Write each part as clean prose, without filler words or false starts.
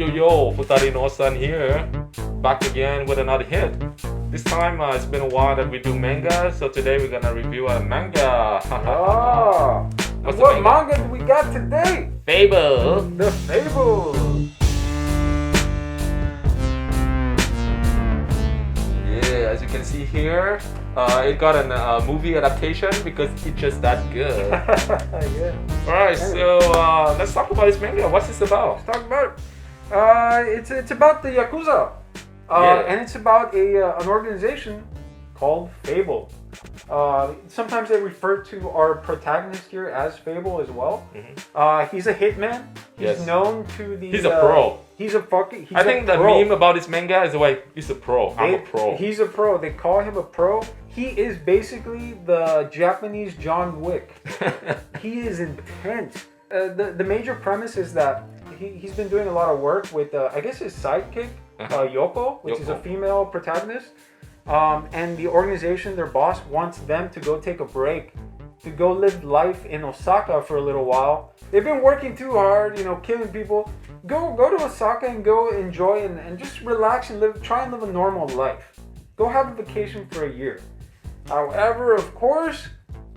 yo, Futari no-san here, back again with another hit. This time it's been a while that we do manga, so today we're gonna review a manga. Oh, What's the what manga? manga do we got today? Fable. The Fable. Yeah, as you can see here, it got a movie adaptation because it's just that good. Yeah. Alright, so let's talk about this manga. What's this about? Let's talk about it. It's about the Yakuza. Yeah. And it's about an organization called Fable. Sometimes they refer to our protagonist here as Fable as well. Mm-hmm. He's a hitman. He's Yes. known to the. He's a pro. He's a fucking. He's I think a the pro. meme about this manga is like, he's a pro. I'm a pro. He's a pro. They call him a pro. He is basically the Japanese John Wick. He is intense. The major premise is that he's been doing a lot of work with, I guess, his sidekick, Yoko, which is a Yoko. female protagonist. And the organization, their boss, wants them to go take a break, to go live life in Osaka for a little while. They've been working too hard, killing people. Go to Osaka and go enjoy and just relax and try and live a normal life. Go have a vacation for a year. However, of course,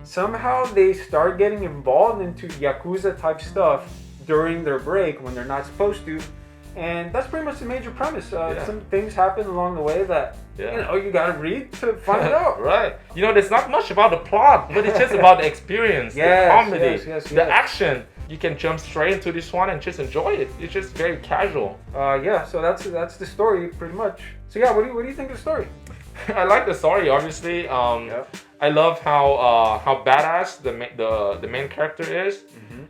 somehow they start getting involved into Yakuza type stuff during their break when they're not supposed to. And that's pretty much the major premise. Some things happen along the way that you gotta read to find out. Right. There's not much about the plot, but it's just about the experience, the comedy, the action. You can jump straight into this one and just enjoy it. It's just very casual. So that's the story pretty much. So yeah, what do you think of the story? I like the story, obviously. I love how badass the main character is,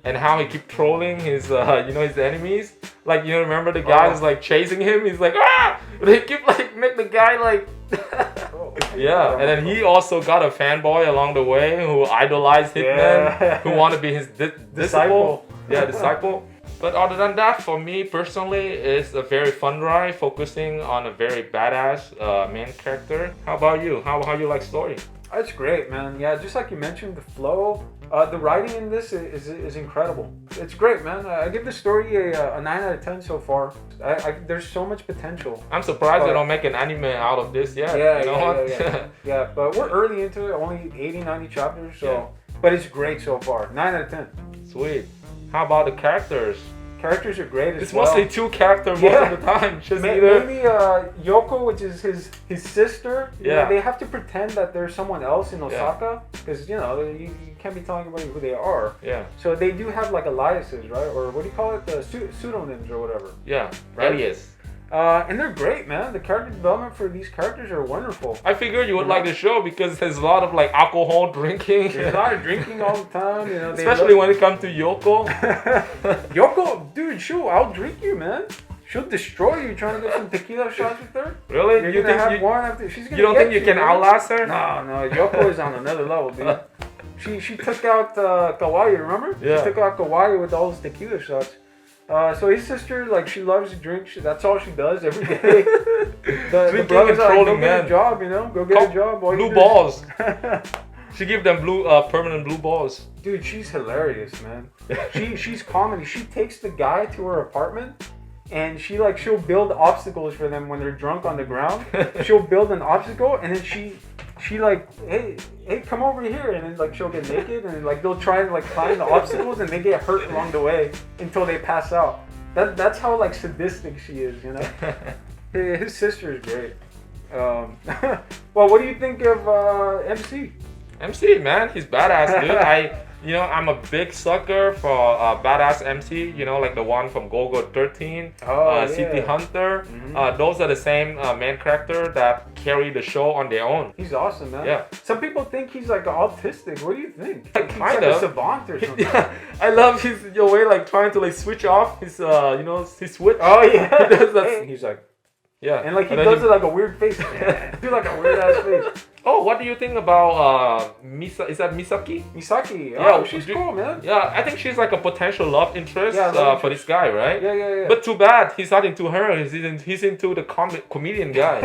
and how he keep trolling his his enemies. Like, remember the guy is like chasing him. He's like, ah! They keep like make the guy like. Yeah, and then he also got a fanboy along the way who idolized hitmen, who want to be his disciple. Yeah, disciple. But other than that, for me personally, it's a very fun ride, focusing on a very badass main character. How about you? How you like story? It's great, man. Yeah, just like you mentioned, the flow, the writing in this is incredible. It's great, man. I give the story a 9 out of 10 so far. There's so much potential. I'm surprised they don't make an anime out of this yet. Yeah, but we're early into it, only 80, 90 chapters, so. But it's great so far. 9 out of 10. Sweet. How about the characters? Characters are great as It's well. mostly two characters most of the time. Just Maybe Yoko, which is his sister. They have to pretend that there's someone else in Osaka because you can't be telling anybody who they are. Yeah. So they do have like aliases, right? Or what do you call it? The pseudonyms or whatever. Yeah. Right? Alias. And they're great, man. The character development for these characters are wonderful. I figured you would like the show because there's a lot of like alcohol drinking. There's a lot of drinking all the time, Especially when it comes to Yoko. Yoko, dude, I'll drink you, man. She'll destroy you trying to get some tequila shots with her. Really? You're gonna have one after she's gonna. You don't think you can outlast her? No. Yoko is on another level, dude. She took out Kawaii, remember? Yeah. She took out Kawaii with all those tequila shots. So his sister, like, she loves to drink. That's all she does every day. The brothers are like, go get a job, Go get a job. Blue balls. She give them permanent blue balls. Dude, she's hilarious, man. She's comedy. She takes the guy to her apartment, and she'll build obstacles for them when they're drunk on the ground. She'll build an obstacle, and then she like, hey, come over here, and then like she'll get naked, and like they'll try and like climb the obstacles, and they get hurt along the way until they pass out. That's how like sadistic she is, His sister is great. Well, what do you think of MC? MC, man, he's badass, dude. I'm a big sucker for badass MC, like the one from Golgo 13, City Hunter. Those are the same main character that carry the show on their own. He's awesome, man. Yeah. Some people think he's like autistic. What do you think? He's like a savant or something. I love his way, like trying to like switch off his, his switch. Oh yeah. He's like, yeah. And like he does it like a weird face. Do like a weird ass face. Oh, what do you think about Is that Misaki? Misaki. Yeah, Oh, she's cool, man. Yeah, I think she's like a potential love interest, Yeah, for this guy, right? Yeah. But too bad he's not into her. He's into the comedian guy.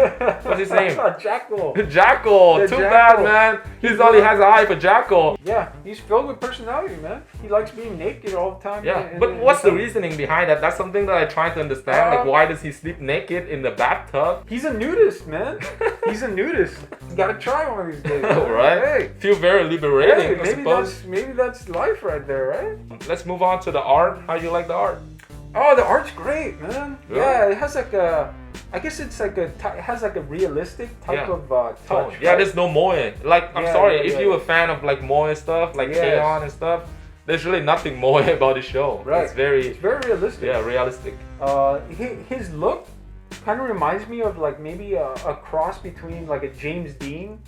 What's his name? Jackal. Jackal. Too bad, man. He's only has an eye for Jackal. Yeah, he's filled with personality, man. He likes being naked all the time. Yeah, but what's the reasoning behind that? That's something that I try to understand. Like, why does he sleep naked in the bathtub? He's a nudist, man. He's a nudist. You gotta try one of these days. Right? Hey. Feel very liberating, Hey, I suppose. maybe that's life right there, right? Let's move on to the art. How do you like the art? Oh, the art's great, man. Really? Yeah, it has like a, I guess it's like it has like a realistic type of touch. Yeah, right? there's no moe. Like, I'm Yeah, sorry, yeah, if yeah. you're a fan of like moe stuff, like Yes. K-On and stuff, there's really nothing moe about the show. Right. It's very realistic. realistic. His look kind of reminds me of like maybe a cross between like a James Dean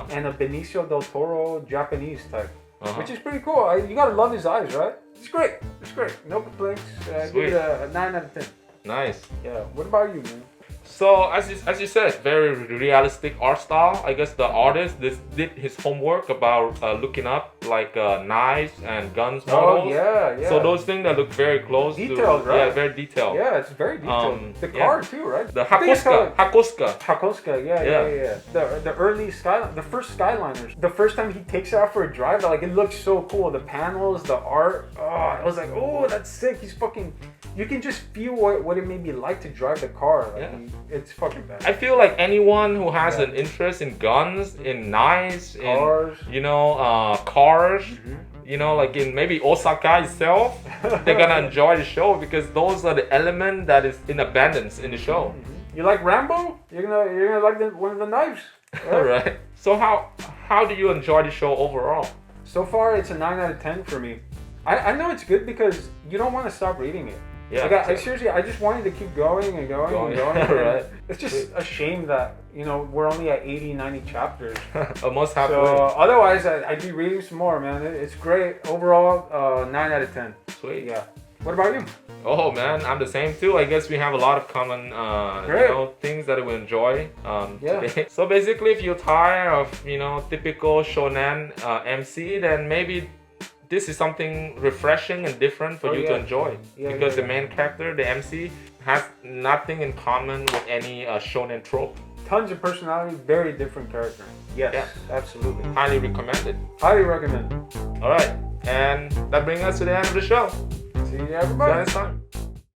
and a Benicio del Toro Japanese type, which is pretty cool. You gotta love his eyes, right? It's great. It's great. No complaints. I give it a 9 out of 10. Nice. Yeah. What about you, man? So as you said, very realistic art style. I guess the artist did his homework about looking up like knives and guns models. Oh yeah. So those things that look very close. Detailed, right? Yeah, very detailed. Yeah, it's very detailed. The car too, right? The I think it's Hakosuka. called- Hakosuka, yeah. The early Skyline, the first Skyliners. The first time he takes it out for a drive, like it looks so cool. The panels, the art. Oh, I was like, oh, that's sick. He's fucking. You can just feel what it may be like to drive the car. Like, it's fucking bad. I feel like anyone who has an interest in guns, in knives, Cars. in cars, like in maybe Osaka itself, they're gonna enjoy the show because those are the element that is in abundance in the show. You like Rambo? You're gonna like one of the knives. Right? Right. So how do you enjoy the show overall? So far, it's a 9 out of 10 for me. I know it's good because you don't want to stop reading it. Yeah. Like I seriously, I just wanted to keep going and going and going. Right. It's just a shame that, we're only at 80, 90 chapters. Almost halfway. So otherwise, I'd be reading some more, man. It's great. Overall, 9 out of 10. Sweet. Yeah. What about you? Oh man, I'm the same too. I guess we have a lot of common, things that we enjoy today. So basically, if you're tired of, typical shonen MC, then maybe this is something refreshing and different for you to enjoy. Because the main character, the MC, has nothing in common with any shonen trope. Tons of personality, very different character. Yes, absolutely. Highly recommended. Highly recommend. All right, and that brings us to the end of the show. See you, everybody. See you next time.